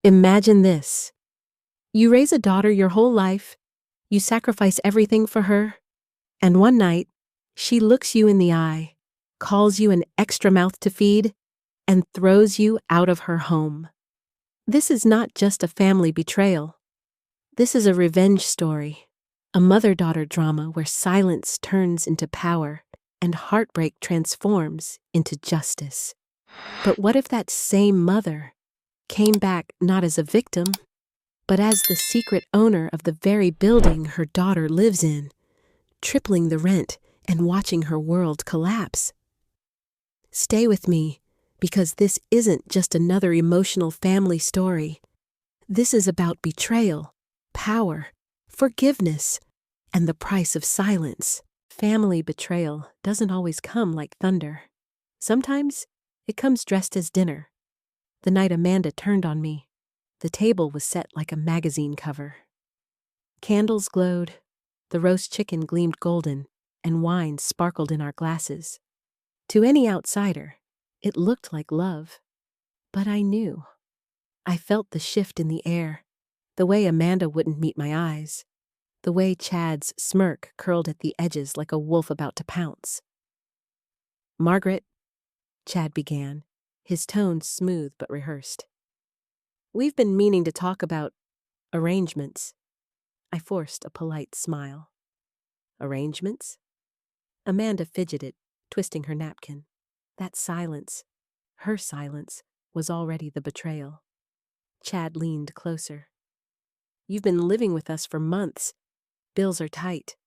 Imagine this. You raise a daughter your whole life, you sacrifice everything for her, and one night, she looks you in the eye, calls you an extra mouth to feed, and throws you out of her home. This is not just a family betrayal. This is a revenge story, a mother-daughter drama where silence turns into power and heartbreak transforms into justice. But what if that same mother came back not as a victim, but as the secret owner of the very building her daughter lives in, tripling the rent and watching her world collapse? Stay with me, because this isn't just another emotional family story. This is about betrayal, power, forgiveness, and the price of silence. Family betrayal doesn't always come like thunder. Sometimes it comes dressed as dinner. The night Amanda turned on me, the table was set like a magazine cover. Candles glowed, the roast chicken gleamed golden, and wine sparkled in our glasses. To any outsider, it looked like love. But I knew. I felt the shift in the air, the way Amanda wouldn't meet my eyes, the way Chad's smirk curled at the edges like a wolf about to pounce. "Margaret," Chad began, his tone smooth but rehearsed. "We've been meaning to talk about arrangements." I forced a polite smile. "Arrangements?" Amanda fidgeted, twisting her napkin. That silence, her silence, was already the betrayal. Chad leaned closer. "You've been living with us for months. Bills are tight.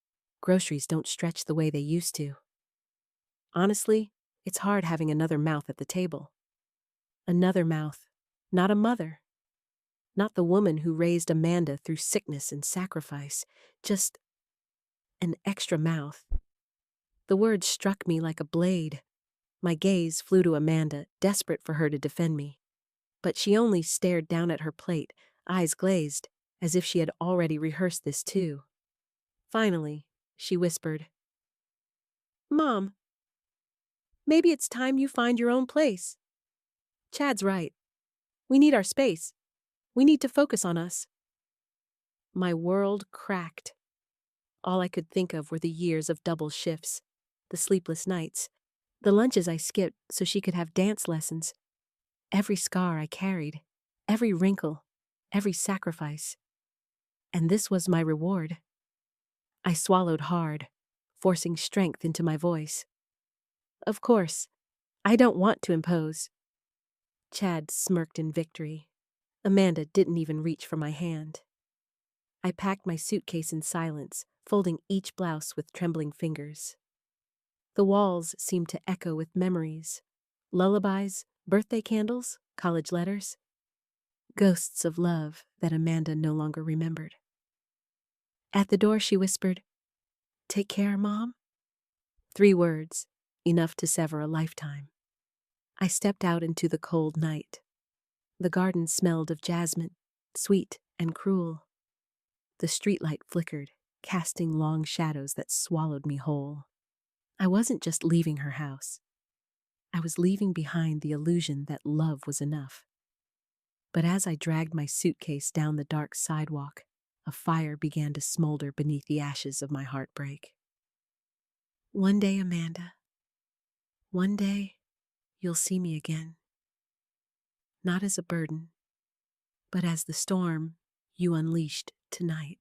Groceries don't stretch the way they used to. Honestly, it's hard having another mouth at the table. Another mouth, not a mother. Not the woman who raised Amanda through sickness and sacrifice. Just an extra mouth." The word struck me like a blade. My gaze flew to Amanda, desperate for her to defend me. But she only stared down at her plate, eyes glazed, as if she had already rehearsed this too. Finally, she whispered, "Mom, maybe it's time you find your own place. Chad's right. We need our space. We need to focus on us." My world cracked. All I could think of were the years of double shifts, the sleepless nights, the lunches I skipped so she could have dance lessons, every scar I carried, every wrinkle, every sacrifice. And this was my reward. I swallowed hard, forcing strength into my voice. "Of course, I don't want to impose." Chad smirked in victory. Amanda didn't even reach for my hand. I packed my suitcase in silence, folding each blouse with trembling fingers. The walls seemed to echo with memories. Lullabies, birthday candles, college letters. Ghosts of love that Amanda no longer remembered. At the door she whispered, "Take care, Mom." 3 words, enough to sever a lifetime. I stepped out into the cold night. The garden smelled of jasmine, sweet and cruel. The streetlight flickered, casting long shadows that swallowed me whole. I wasn't just leaving her house. I was leaving behind the illusion that love was enough. But as I dragged my suitcase down the dark sidewalk, a fire began to smolder beneath the ashes of my heartbreak. One day, Amanda, one day, you'll see me again. Not as a burden, but as the storm you unleashed tonight.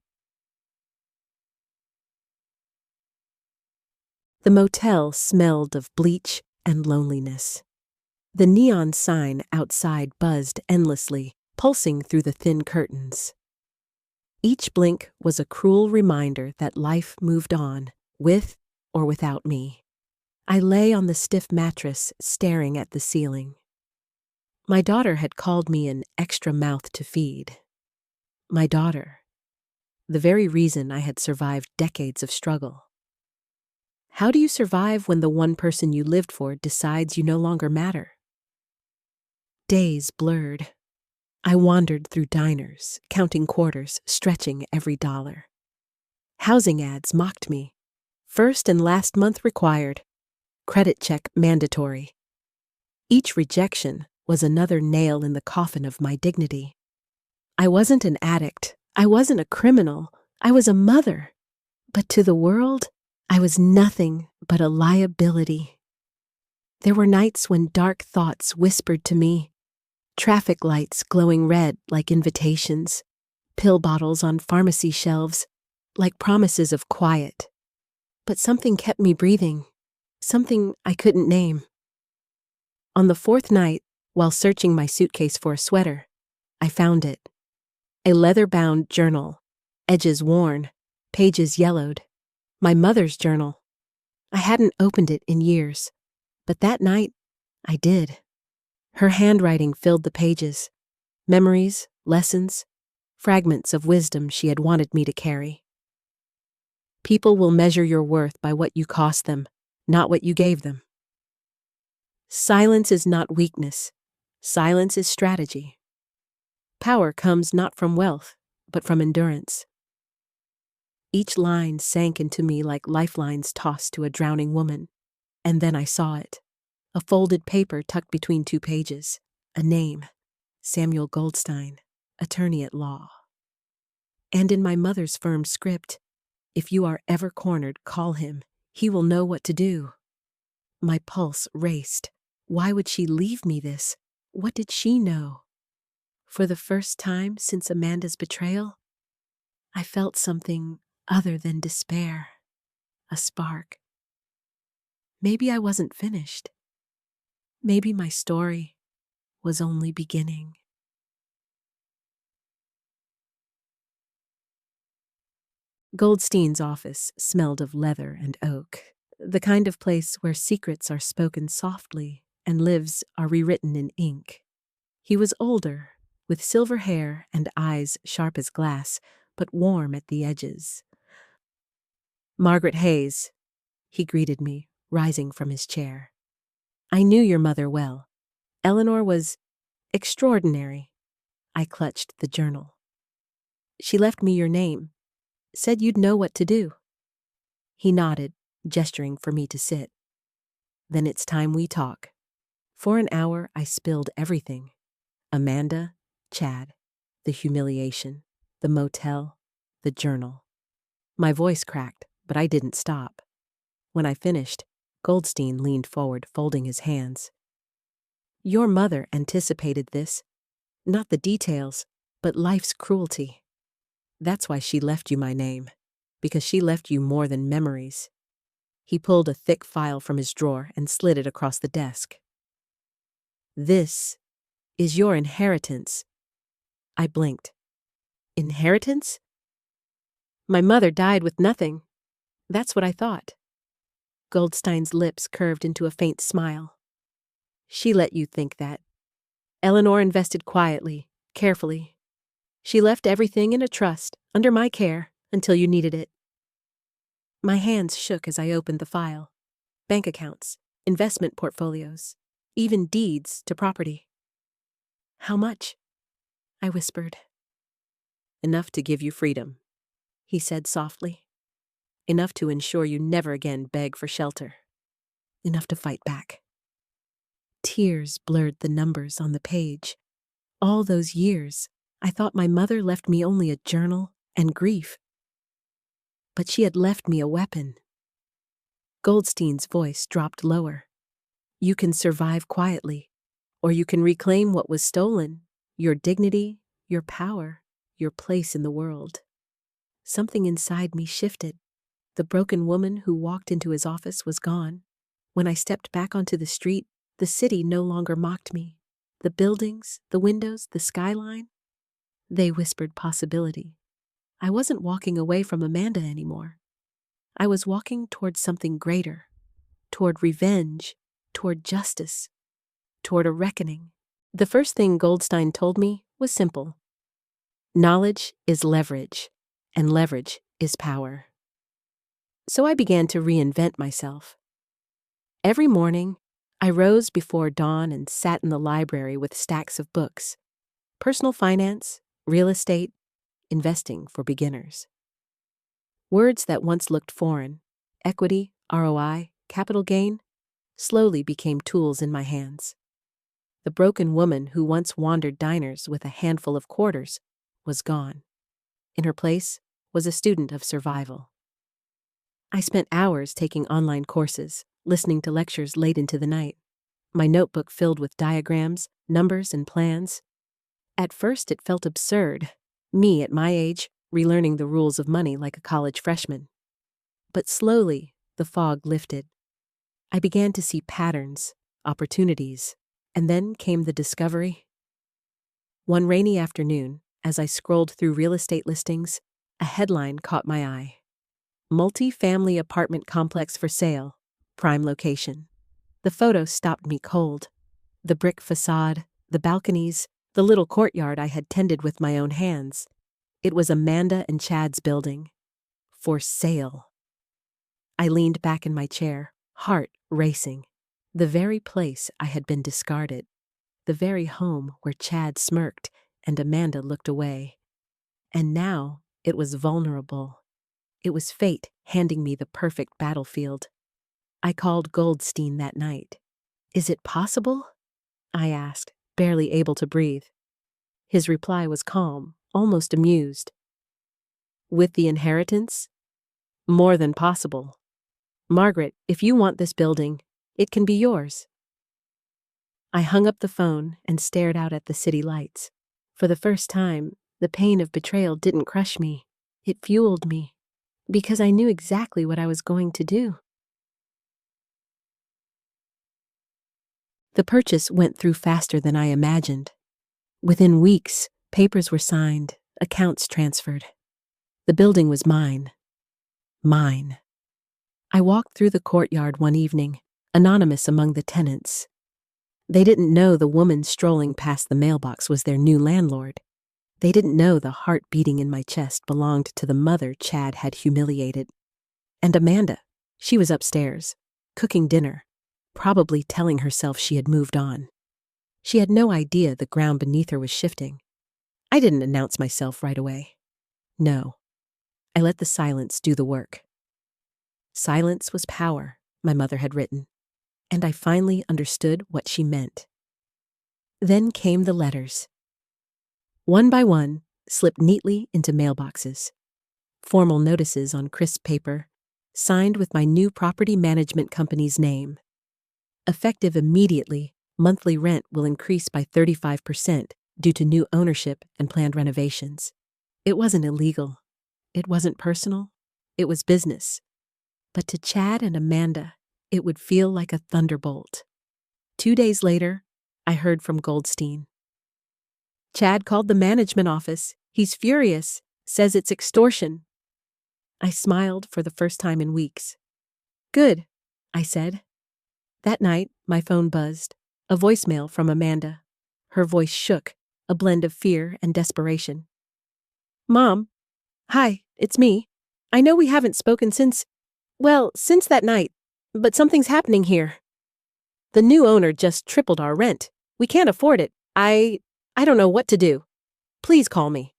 The motel smelled of bleach and loneliness. The neon sign outside buzzed endlessly, pulsing through the thin curtains. Each blink was a cruel reminder that life moved on, with or without me. I lay on the stiff mattress, staring at the ceiling. My daughter had called me an extra mouth to feed. My daughter, the very reason I had survived decades of struggle. How do you survive when the one person you lived for decides you no longer matter? Days blurred. I wandered through diners, counting quarters, stretching every dollar. Housing ads mocked me. First and last month required. Credit check mandatory. Each rejection was another nail in the coffin of my dignity. I wasn't an addict. I wasn't a criminal. I was a mother. But to the world, I was nothing but a liability. There were nights when dark thoughts whispered to me, traffic lights glowing red like invitations, pill bottles on pharmacy shelves like promises of quiet. But something kept me breathing, something I couldn't name. On the fourth night, while searching my suitcase for a sweater, I found it. A leather-bound journal, edges worn, pages yellowed. My mother's journal. I hadn't opened it in years, but that night, I did. Her handwriting filled the pages. Memories, lessons, fragments of wisdom she had wanted me to carry. People will measure your worth by what you cost them, not what you gave them. Silence is not weakness. Silence is strategy. Power comes not from wealth, but from endurance. Each line sank into me like lifelines tossed to a drowning woman, and then I saw it. A folded paper tucked between two pages. A name, Samuel Goldstein, attorney at law. And in my mother's firm script, if you are ever cornered, call him. He will know what to do. My pulse raced. Why would she leave me this? What did she know? For the first time since Amanda's betrayal, I felt something other than despair. A spark. Maybe I wasn't finished. Maybe my story was only beginning. Goldstein's office smelled of leather and oak, the kind of place where secrets are spoken softly and lives are rewritten in ink. He was older, with silver hair and eyes sharp as glass, but warm at the edges. Margaret Hayes, he greeted me, rising from his chair. I knew your mother well. Eleanor was extraordinary. I clutched the journal. She left me your name, said you'd know what to do. He nodded, gesturing for me to sit. Then it's time we talk. For an hour, I spilled everything. Amanda, Chad, the humiliation, the motel, the journal. My voice cracked, but I didn't stop. When I finished, Goldstein leaned forward, folding his hands. Your mother anticipated this. Not the details, but life's cruelty. That's why she left you my name, because she left you more than memories. He pulled a thick file from his drawer and slid it across the desk. This is your inheritance. I blinked. Inheritance? My mother died with nothing. That's what I thought. Goldstein's lips curved into a faint smile. She let you think that. Eleanor invested quietly, carefully. She left everything in a trust, under my care, until you needed it. My hands shook as I opened the file. Bank accounts, investment portfolios, even deeds to property. How much? I whispered. Enough to give you freedom, he said softly. Enough to ensure you never again beg for shelter. Enough to fight back. Tears blurred the numbers on the page. All those years, I thought my mother left me only a journal and grief. But she had left me a weapon. Goldstein's voice dropped lower. You can survive quietly, or you can reclaim what was stolen, your dignity, your power, your place in the world. Something inside me shifted. The broken woman who walked into his office was gone. When I stepped back onto the street, the city no longer mocked me. The buildings, the windows, the skyline, they whispered possibility. I wasn't walking away from Amanda anymore. I was walking toward something greater, toward revenge, toward justice, toward a reckoning. The first thing Goldstein told me was simple. Knowledge is leverage, and leverage is power. So I began to reinvent myself. Every morning, I rose before dawn and sat in the library with stacks of books. Personal finance, real estate, investing for beginners. Words that once looked foreign, equity, ROI, capital gain, slowly became tools in my hands. The broken woman who once wandered diners with a handful of quarters was gone. In her place was a student of survival. I spent hours taking online courses, listening to lectures late into the night, my notebook filled with diagrams, numbers, and plans. At first, it felt absurd, me at my age, relearning the rules of money like a college freshman. But slowly, the fog lifted. I began to see patterns, opportunities, and then came the discovery. One rainy afternoon, as I scrolled through real estate listings, a headline caught my eye. Multi-family apartment complex for sale, prime location. The photo stopped me cold. The brick facade, the balconies, the little courtyard I had tended with my own hands. It was Amanda and Chad's building. For sale. I leaned back in my chair, heart racing. The very place I had been discarded. The very home where Chad smirked and Amanda looked away. And now it was vulnerable. It was fate handing me the perfect battlefield. I called Goldstein that night. "Is it possible?" I asked, barely able to breathe. His reply was calm, almost amused. "With the inheritance? More than possible. Margaret, if you want this building, it can be yours." I hung up the phone and stared out at the city lights. For the first time, the pain of betrayal didn't crush me. It fueled me, because I knew exactly what I was going to do. The purchase went through faster than I imagined. Within weeks, papers were signed, accounts transferred. The building was mine. Mine. I walked through the courtyard one evening, anonymous among the tenants. They didn't know the woman strolling past the mailbox was their new landlord. They didn't know the heart beating in my chest belonged to the mother Chad had humiliated. And Amanda, she was upstairs, cooking dinner, probably telling herself she had moved on. She had no idea the ground beneath her was shifting. I didn't announce myself right away. No. I let the silence do the work. Silence was power, my mother had written, and I finally understood what she meant. Then came the letters. One by one, slipped neatly into mailboxes. Formal notices on crisp paper, signed with my new property management company's name. Effective immediately, monthly rent will increase by 35% due to new ownership and planned renovations. It wasn't illegal. It wasn't personal. It was business. But to Chad and Amanda, it would feel like a thunderbolt. 2 days later, I heard from Goldstein. "Chad called the management office. He's furious, says it's extortion." I smiled for the first time in weeks. "Good," I said. That night, my phone buzzed, a voicemail from Amanda. Her voice shook, a blend of fear and desperation. "Mom, hi, it's me. I know we haven't spoken since that night, but something's happening here. The new owner just tripled our rent. We can't afford it. I don't know what to do. Please call me."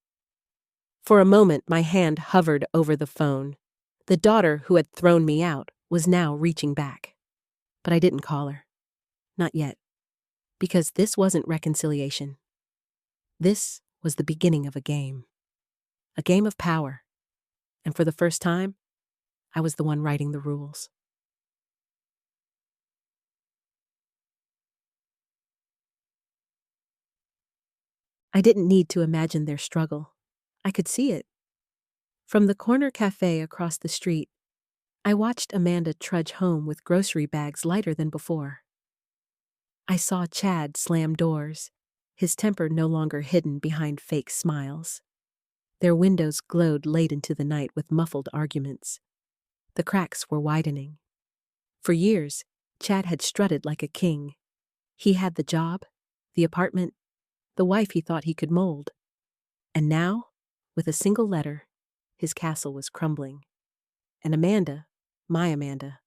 For a moment, my hand hovered over the phone. The daughter who had thrown me out was now reaching back. But I didn't call her. Not yet. Because this wasn't reconciliation. This was the beginning of a game. A game of power. And for the first time, I was the one writing the rules. I didn't need to imagine their struggle. I could see it. From the corner cafe across the street, I watched Amanda trudge home with grocery bags lighter than before. I saw Chad slam doors, his temper no longer hidden behind fake smiles. Their windows glowed late into the night with muffled arguments. The cracks were widening. For years, Chad had strutted like a king. He had the job, the apartment, the wife he thought he could mold. And now, with a single letter, his castle was crumbling. And Amanda, my Amanda,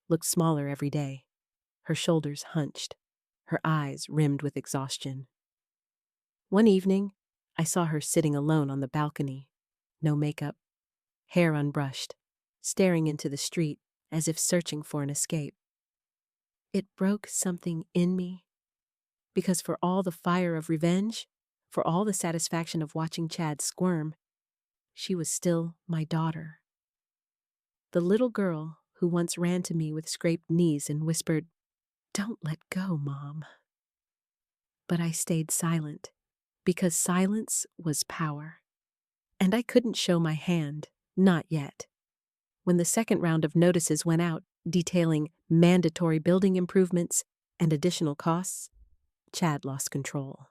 looked smaller every day, her shoulders hunched, her eyes rimmed with exhaustion. One evening, I saw her sitting alone on the balcony, no makeup, hair unbrushed, staring into the street as if searching for an escape. It broke something in me, because for all the fire of revenge, for all the satisfaction of watching Chad squirm, she was still my daughter. The little girl who once ran to me with scraped knees and whispered, "Don't let go, Mom." But I stayed silent, because silence was power. And I couldn't show my hand, not yet. When the second round of notices went out, detailing mandatory building improvements and additional costs, Chad lost control.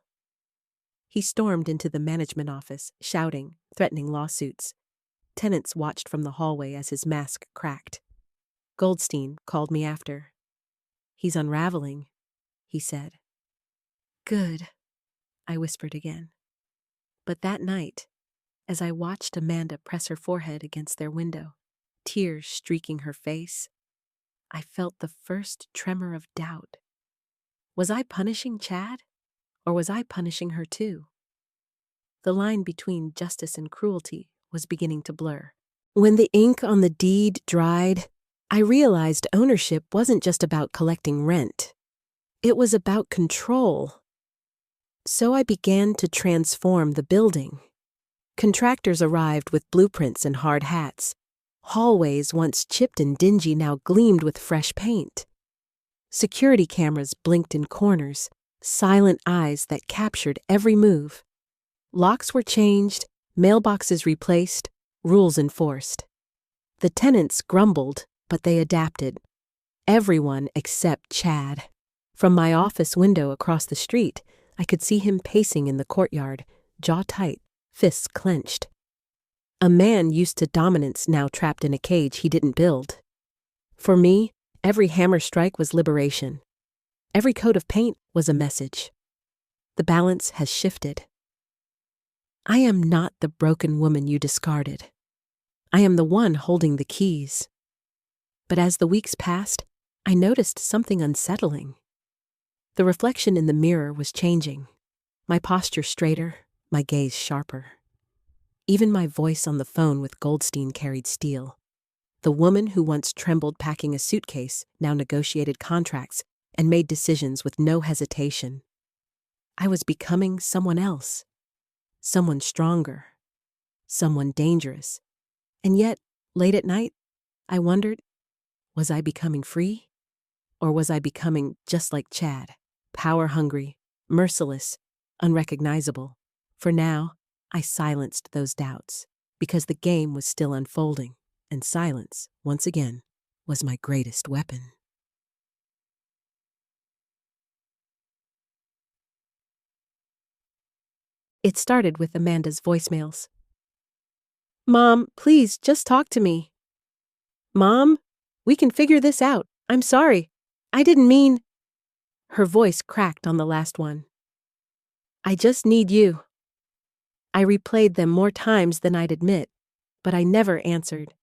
He stormed into the management office, shouting, threatening lawsuits. Tenants watched from the hallway as his mask cracked. Goldstein called me after. "He's unraveling," he said. "Good," I whispered again. But that night, as I watched Amanda press her forehead against their window, tears streaking her face, I felt the first tremor of doubt. Was I punishing Chad, or was I punishing her too? The line between justice and cruelty was beginning to blur. When the ink on the deed dried, I realized ownership wasn't just about collecting rent. It was about control. So I began to transform the building. Contractors arrived with blueprints and hard hats. Hallways once chipped and dingy now gleamed with fresh paint. Security cameras blinked in corners, silent eyes that captured every move. Locks were changed, mailboxes replaced, rules enforced. The tenants grumbled, but they adapted. Everyone except Chad. From my office window across the street, I could see him pacing in the courtyard, jaw tight, fists clenched. A man used to dominance now trapped in a cage he didn't build. For me, every hammer strike was liberation. Every coat of paint was a message. The balance has shifted. I am not the broken woman you discarded. I am the one holding the keys. But as the weeks passed, I noticed something unsettling. The reflection in the mirror was changing. My posture straighter, my gaze sharper. Even my voice on the phone with Goldstein carried steel. The woman who once trembled packing a suitcase now negotiated contracts and made decisions with no hesitation. I was becoming someone else. Someone stronger. Someone dangerous. And yet, late at night, I wondered, was I becoming free? Or was I becoming just like Chad, power-hungry, merciless, unrecognizable? For now, I silenced those doubts, because the game was still unfolding, and silence, once again, was my greatest weapon. It started with Amanda's voicemails. "Mom, please, just talk to me. Mom, we can figure this out. I'm sorry. I didn't mean..." Her voice cracked on the last one. "I just need you." I replayed them more times than I'd admit, but I never answered.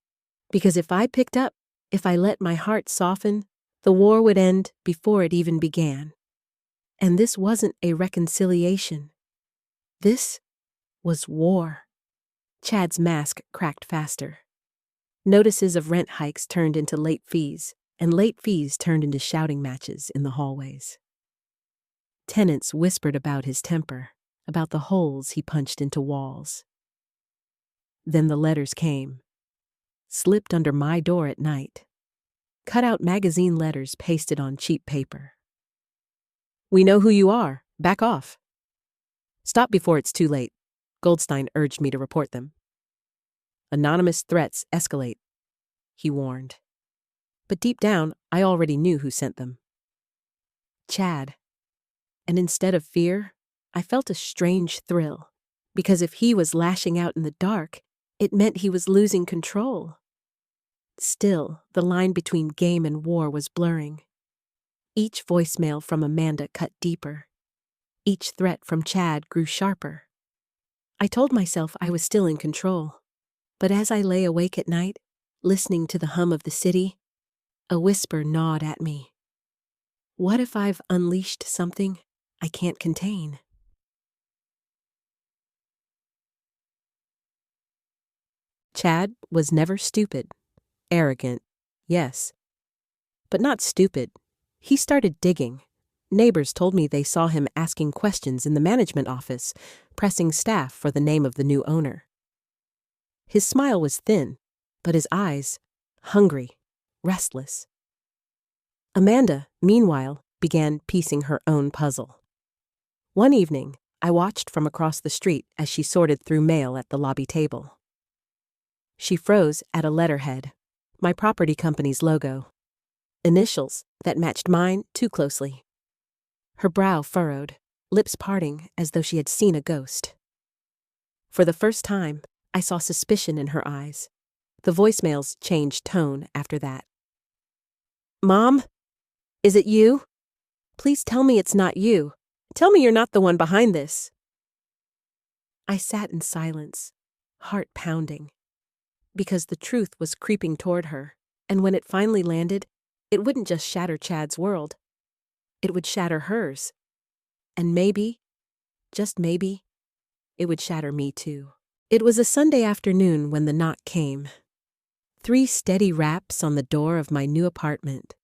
Because if I picked up, if I let my heart soften, the war would end before it even began. And this wasn't a reconciliation. This was war. Chad's mask cracked faster. Notices of rent hikes turned into late fees, and late fees turned into shouting matches in the hallways. Tenants whispered about his temper, about the holes he punched into walls. Then the letters came, slipped under my door at night. Cut-out magazine letters pasted on cheap paper. "We know who you are. Back off." "Stop before it's too late." Goldstein urged me to report them. "Anonymous threats escalate," he warned. But deep down, I already knew who sent them. Chad. And instead of fear, I felt a strange thrill, because if he was lashing out in the dark, it meant he was losing control. Still, the line between game and war was blurring. Each voicemail from Amanda cut deeper. Each threat from Chad grew sharper. I told myself I was still in control. But as I lay awake at night, listening to the hum of the city, a whisper gnawed at me. What if I've unleashed something I can't contain? Chad was never stupid. Arrogant, yes. But not stupid. He started digging. Neighbors told me they saw him asking questions in the management office, pressing staff for the name of the new owner. His smile was thin, but his eyes, hungry, restless. Amanda, meanwhile, began piecing her own puzzle. One evening, I watched from across the street as she sorted through mail at the lobby table. She froze at a letterhead, my property company's logo, initials that matched mine too closely. Her brow furrowed, lips parting as though she had seen a ghost. For the first time, I saw suspicion in her eyes. The voicemails changed tone after that. "Mom? Is it you? Please tell me it's not you. Tell me you're not the one behind this." I sat in silence, heart pounding, because the truth was creeping toward her, and when it finally landed, it wouldn't just shatter Chad's world. It would shatter hers. And maybe, just maybe, it would shatter me too. It was a Sunday afternoon when the knock came. 3 steady raps on the door of my new apartment.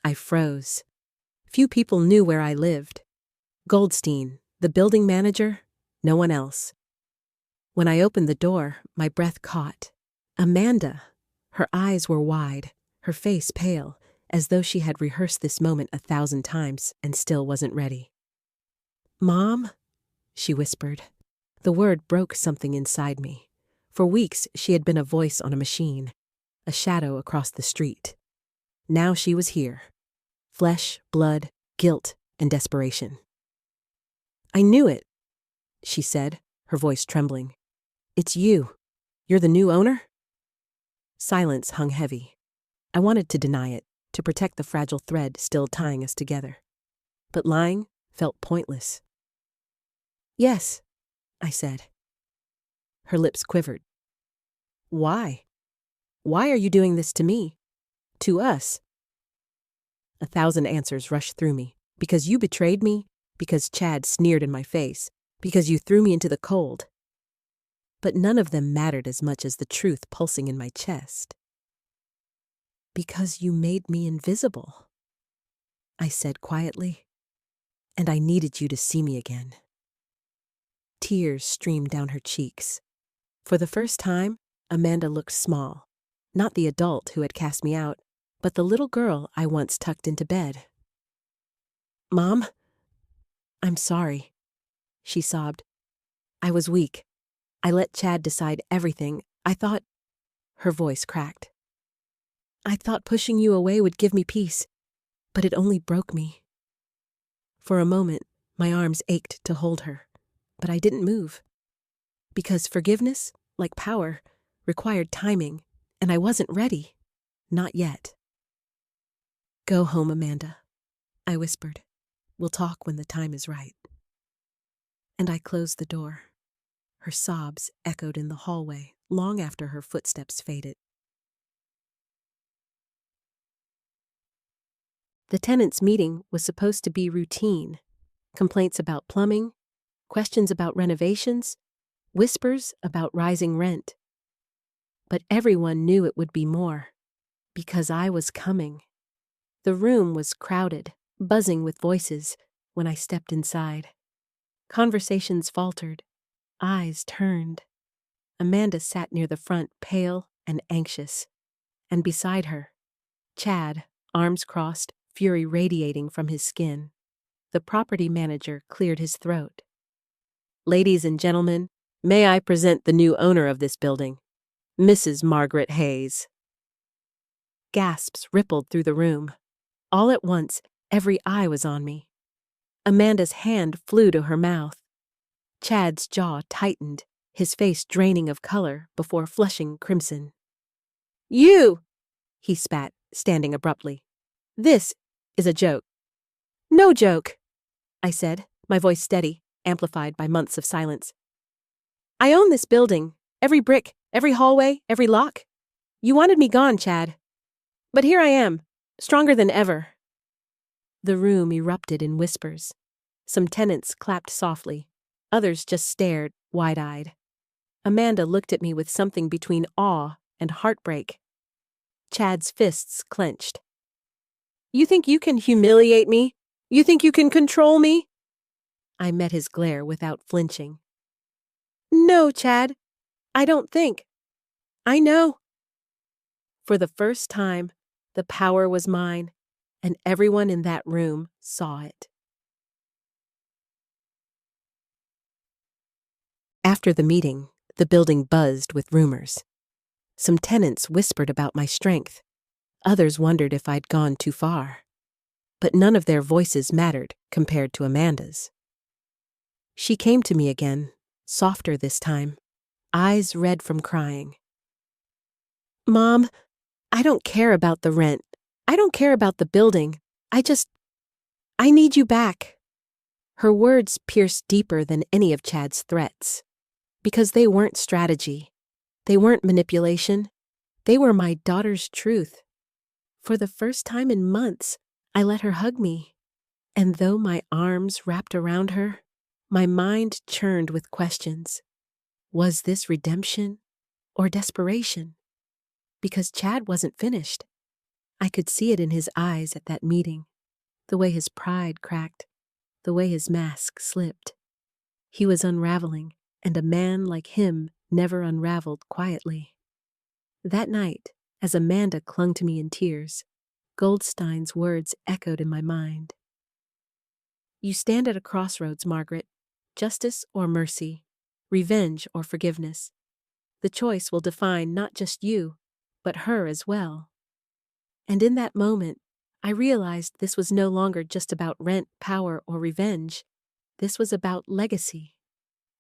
I froze. Few people knew where I lived. Goldstein, the building manager, no one else. When I opened the door, my breath caught. Amanda. Her eyes were wide, her face pale, as though she had rehearsed this moment 1,000 times and still wasn't ready. "Mom?" she whispered. The word broke something inside me. For weeks, she had been a voice on a machine, a shadow across the street. Now she was here. Flesh, blood, guilt, and desperation. "I knew it," she said, her voice trembling. "It's you. You're the new owner?" Silence hung heavy. I wanted to deny it, to protect the fragile thread still tying us together. But lying felt pointless. "Yes," I said. Her lips quivered. "Why? Why are you doing this to me? To us?" 1,000 answers rushed through me. Because you betrayed me, because Chad sneered in my face, because you threw me into the cold. But none of them mattered as much as the truth pulsing in my chest. "Because you made me invisible," I said quietly, "and I needed you to see me again." Tears streamed down her cheeks. For the first time, Amanda looked small, not the adult who had cast me out, but the little girl I once tucked into bed. "Mom, I'm sorry," she sobbed. "I was weak. I let Chad decide everything. I thought—" Her voice cracked. "I thought pushing you away would give me peace, but it only broke me." For a moment, my arms ached to hold her, but I didn't move. Because forgiveness, like power, required timing, and I wasn't ready. Not yet. "Go home, Amanda," I whispered. "We'll talk when the time is right." And I closed the door. Her sobs echoed in the hallway long after her footsteps faded. The tenants' meeting was supposed to be routine. Complaints about plumbing, questions about renovations, whispers about rising rent. But everyone knew it would be more, because I was coming. The room was crowded, buzzing with voices when I stepped inside. Conversations faltered, eyes turned. Amanda sat near the front, pale and anxious. And beside her, Chad, arms crossed, fury radiating from his skin. The property manager cleared his throat. "Ladies and gentlemen, may I present the new owner of this building, Mrs. Margaret Hayes." Gasps rippled through the room. All at once, every eye was on me. Amanda's hand flew to her mouth. Chad's jaw tightened, his face draining of color before flushing crimson. "You!" he spat, standing abruptly. "This is a joke." "No joke," I said, my voice steady, amplified by months of silence. "I own this building, every brick, every hallway, every lock. You wanted me gone, Chad. But here I am, stronger than ever." The room erupted in whispers. Some tenants clapped softly. Others just stared, wide-eyed. Amanda looked at me with something between awe and heartbreak. Chad's fists clenched. "You think you can humiliate me? You think you can control me? I met his glare without flinching. No, Chad. I don't think. I know. For the first time, the power was mine, and everyone in that room saw it. After the meeting, the building buzzed with rumors. Some tenants whispered about my strength. Others wondered if I'd gone too far. But none of their voices mattered compared to Amanda's. She came to me again, softer this time, eyes red from crying. Mom, I don't care about the rent. I don't care about the building. I need you back. Her words pierced deeper than any of Chad's threats. Because they weren't strategy. They weren't manipulation. They were my daughter's truth. For the first time in months, I let her hug me. And though my arms wrapped around her, my mind churned with questions. Was this redemption or desperation? Because Chad wasn't finished. I could see it in his eyes at that meeting, the way his pride cracked, the way his mask slipped. He was unraveling, and a man like him never unraveled quietly. That night, as Amanda clung to me in tears, Goldstein's words echoed in my mind. You stand at a crossroads, Margaret. Justice or mercy, revenge or forgiveness. The choice will define not just you, but her as well. And in that moment, I realized this was no longer just about rent, power, or revenge. This was about legacy.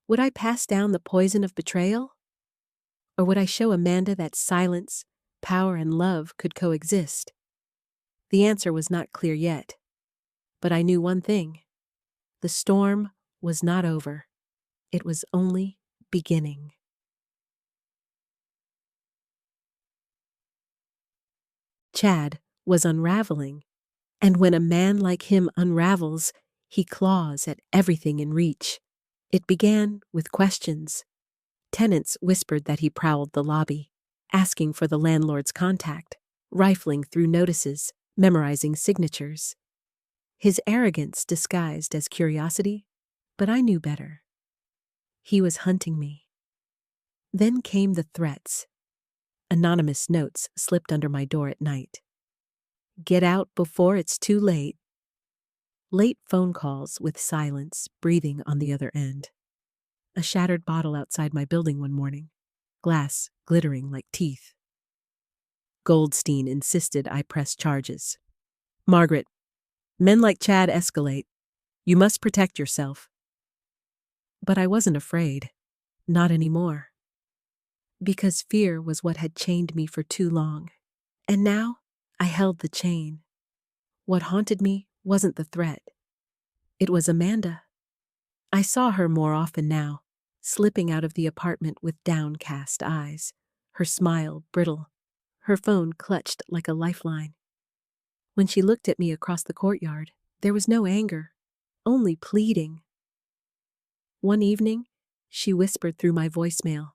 Would I pass down the poison of betrayal? Or would I show Amanda that silence, power, and love could coexist? The answer was not clear yet. But I knew one thing. The storm was not over. It was only beginning. Chad was unraveling, and when a man like him unravels, he claws at everything in reach. It began with questions. Tenants whispered that he prowled the lobby, asking for the landlord's contact, rifling through notices, memorizing signatures. His arrogance disguised as curiosity, but I knew better. He was hunting me. Then came the threats. Anonymous notes slipped under my door at night. Get out before it's too late. Late phone calls with silence breathing on the other end. A shattered bottle outside my building one morning, glass glittering like teeth. Goldstein insisted I press charges. Margaret, men like Chad escalate. You must protect yourself. But I wasn't afraid. Not anymore. Because fear was what had chained me for too long. And now I held the chain. What haunted me wasn't the threat. It was Amanda. I saw her more often now, slipping out of the apartment with downcast eyes, her smile brittle, her phone clutched like a lifeline. When she looked at me across the courtyard, there was no anger, only pleading. One evening, she whispered through my voicemail,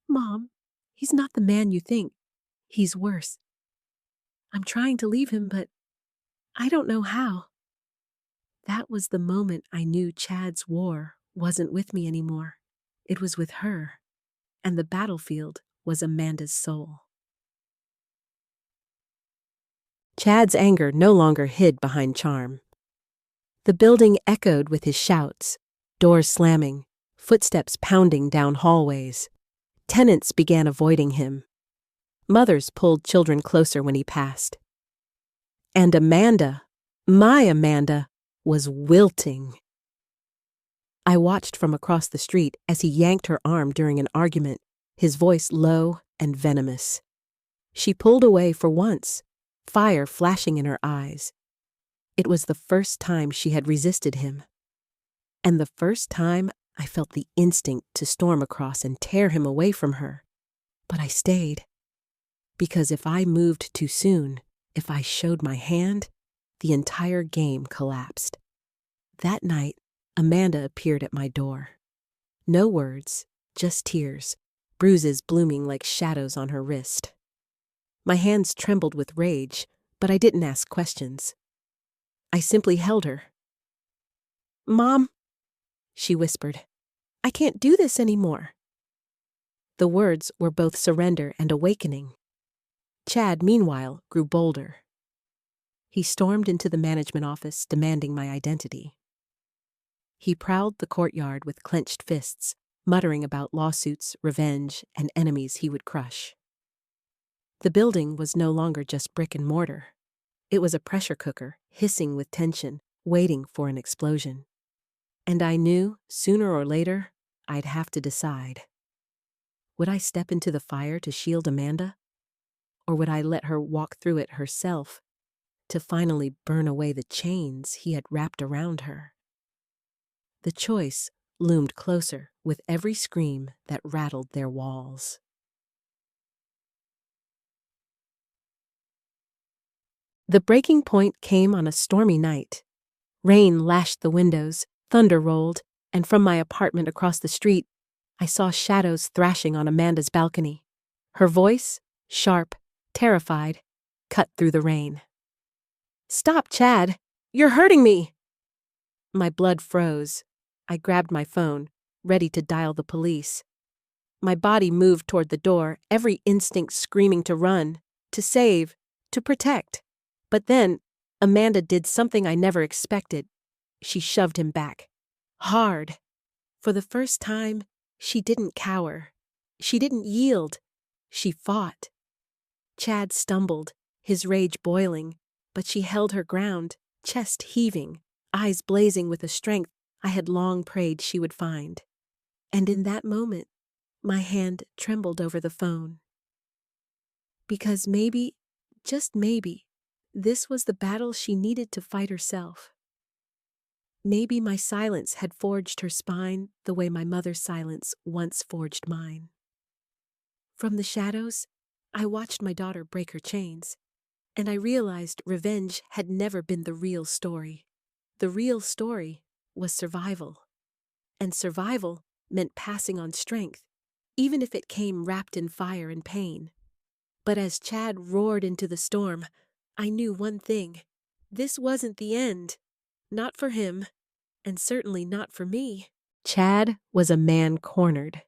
Mom, he's not the man you think. He's worse. I'm trying to leave him, but I don't know how. That was the moment I knew Chad's war wasn't with me anymore. It was with her, and the battlefield was Amanda's soul. Chad's anger no longer hid behind charm. The building echoed with his shouts, doors slamming, footsteps pounding down hallways. Tenants began avoiding him. Mothers pulled children closer when he passed. And Amanda, my Amanda, was wilting. I watched from across the street as he yanked her arm during an argument, his voice low and venomous. She pulled away for once, fire flashing in her eyes. It was the first time she had resisted him. And the first time I felt the instinct to storm across and tear him away from her. But I stayed. Because if I moved too soon, if I showed my hand, the entire game collapsed. That night, Amanda appeared at my door. No words, just tears, bruises blooming like shadows on her wrist. My hands trembled with rage, but I didn't ask questions. I simply held her. "Mom," she whispered, "I can't do this anymore." The words were both surrender and awakening. Chad, meanwhile, grew bolder. He stormed into the management office, demanding my identity. He prowled the courtyard with clenched fists, muttering about lawsuits, revenge, and enemies he would crush. The building was no longer just brick and mortar. It was a pressure cooker, hissing with tension, waiting for an explosion. And I knew, sooner or later, I'd have to decide. Would I step into the fire to shield Amanda? Or would I let her walk through it herself, to finally burn away the chains he had wrapped around her? The choice loomed closer with every scream that rattled their walls. The breaking point came on a stormy night. Rain lashed the windows, thunder rolled, and from my apartment across the street, I saw shadows thrashing on Amanda's balcony. Her voice, sharp, terrified, cut through the rain. "Stop, Chad! You're hurting me!" My blood froze. I grabbed my phone, ready to dial the police. My body moved toward the door, every instinct screaming to run, to save, to protect. But then, Amanda did something I never expected. She shoved him back. Hard. For the first time, she didn't cower. She didn't yield. She fought. Chad stumbled, his rage boiling, but she held her ground, chest heaving, eyes blazing with a strength I had long prayed she would find. And in that moment, my hand trembled over the phone. Because maybe, just maybe, this was the battle she needed to fight herself. Maybe my silence had forged her spine the way my mother's silence once forged mine. From the shadows, I watched my daughter break her chains, and I realized revenge had never been the real story. The real story was survival. And survival meant passing on strength, even if it came wrapped in fire and pain. But as Chad roared into the storm, I knew one thing. This wasn't the end. Not for him, and certainly not for me. Chad was a man cornered,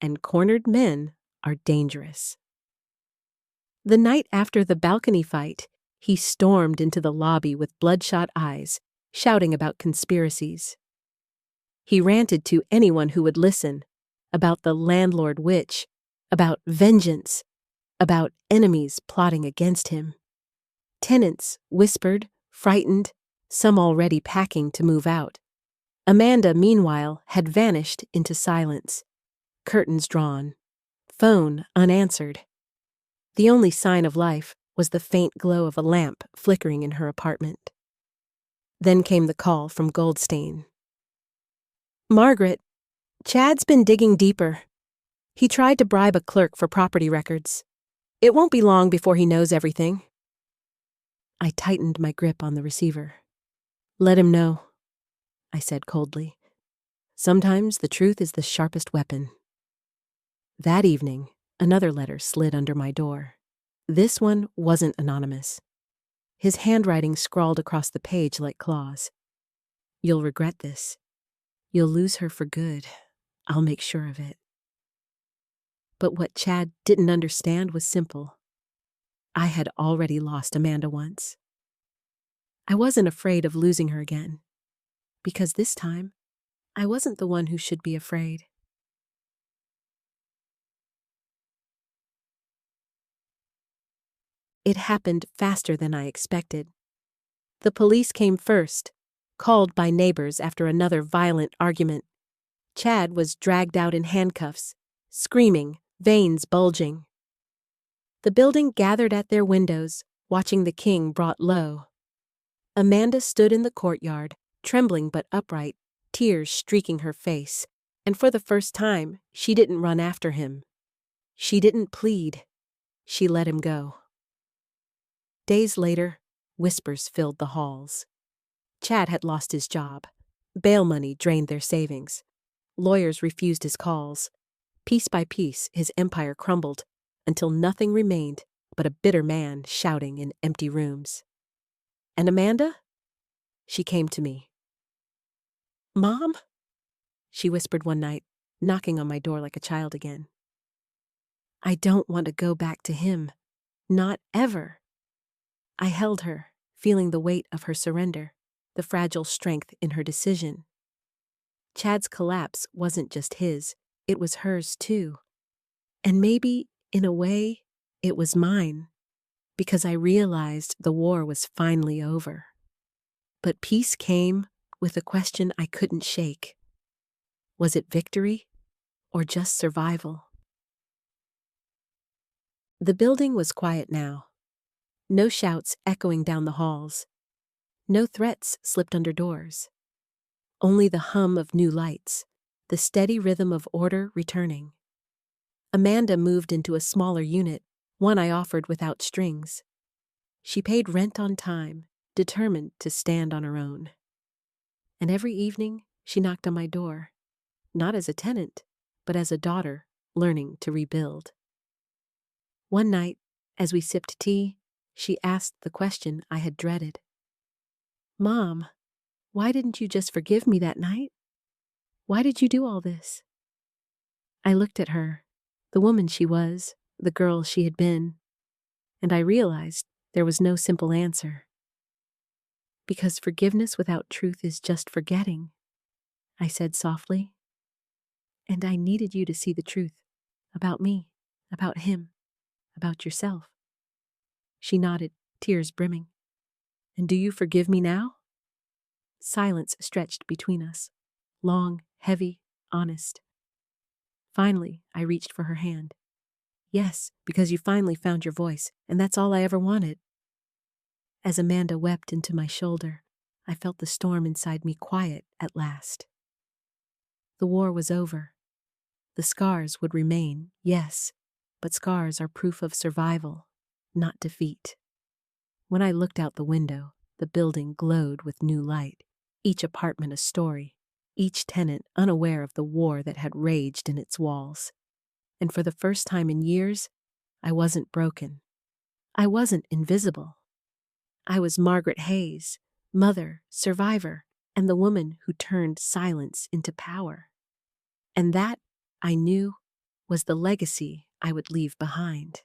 and cornered men are dangerous. The night after the balcony fight, he stormed into the lobby with bloodshot eyes, shouting about conspiracies. He ranted to anyone who would listen, about the landlord witch, about vengeance, about enemies plotting against him. Tenants whispered, frightened, some already packing to move out. Amanda, meanwhile, had vanished into silence. Curtains drawn. Phone unanswered. The only sign of life was the faint glow of a lamp flickering in her apartment. Then came the call from Goldstain. "Margaret, Chad's been digging deeper. He tried to bribe a clerk for property records. It won't be long before he knows everything." I tightened my grip on the receiver. "Let him know," I said coldly. "Sometimes the truth is the sharpest weapon." That evening, another letter slid under my door. This one wasn't anonymous. His handwriting scrawled across the page like claws. "You'll regret this. You'll lose her for good. I'll make sure of it." But what Chad didn't understand was simple. I had already lost Amanda once. I wasn't afraid of losing her again, because this time, I wasn't the one who should be afraid. It happened faster than I expected. The police came first, called by neighbors after another violent argument. Chad was dragged out in handcuffs, screaming, veins bulging. The building gathered at their windows, watching the king brought low. Amanda stood in the courtyard, trembling but upright, tears streaking her face, and for the first time, she didn't run after him. She didn't plead. She let him go. Days later, whispers filled the halls. Chad had lost his job. Bail money drained their savings. Lawyers refused his calls. Piece by piece, his empire crumbled, until nothing remained but a bitter man shouting in empty rooms. And Amanda? She came to me. "Mom?" she whispered one night, knocking on my door like a child again. "I don't want to go back to him. Not ever." I held her, feeling the weight of her surrender, the fragile strength in her decision. Chad's collapse wasn't just his, it was hers too. And maybe, in a way, it was mine, because I realized the war was finally over. But peace came with a question I couldn't shake. Was it victory or just survival? The building was quiet now. No shouts echoing down the halls. No threats slipped under doors. Only the hum of new lights, the steady rhythm of order returning. Amanda moved into a smaller unit, one I offered without strings. She paid rent on time, determined to stand on her own. And every evening, she knocked on my door, not as a tenant, but as a daughter learning to rebuild. One night, as we sipped tea, she asked the question I had dreaded. "Mom, why didn't you just forgive me that night? Why did you do all this?" I looked at her, the woman she was, the girl she had been, and I realized there was no simple answer. "Because forgiveness without truth is just forgetting," I said softly. "And I needed you to see the truth about me, about him, about yourself." She nodded, tears brimming. "And do you forgive me now?" Silence stretched between us, long, heavy, honest. Finally, I reached for her hand. "Yes, because you finally found your voice, and that's all I ever wanted." As Amanda wept into my shoulder, I felt the storm inside me quiet at last. The war was over. The scars would remain, yes, but scars are proof of survival, not defeat. When I looked out the window, the building glowed with new light, each apartment a story, each tenant unaware of the war that had raged in its walls. And for the first time in years, I wasn't broken. I wasn't invisible. I was Margaret Hayes, mother, survivor, and the woman who turned silence into power. And that, I knew, was the legacy I would leave behind.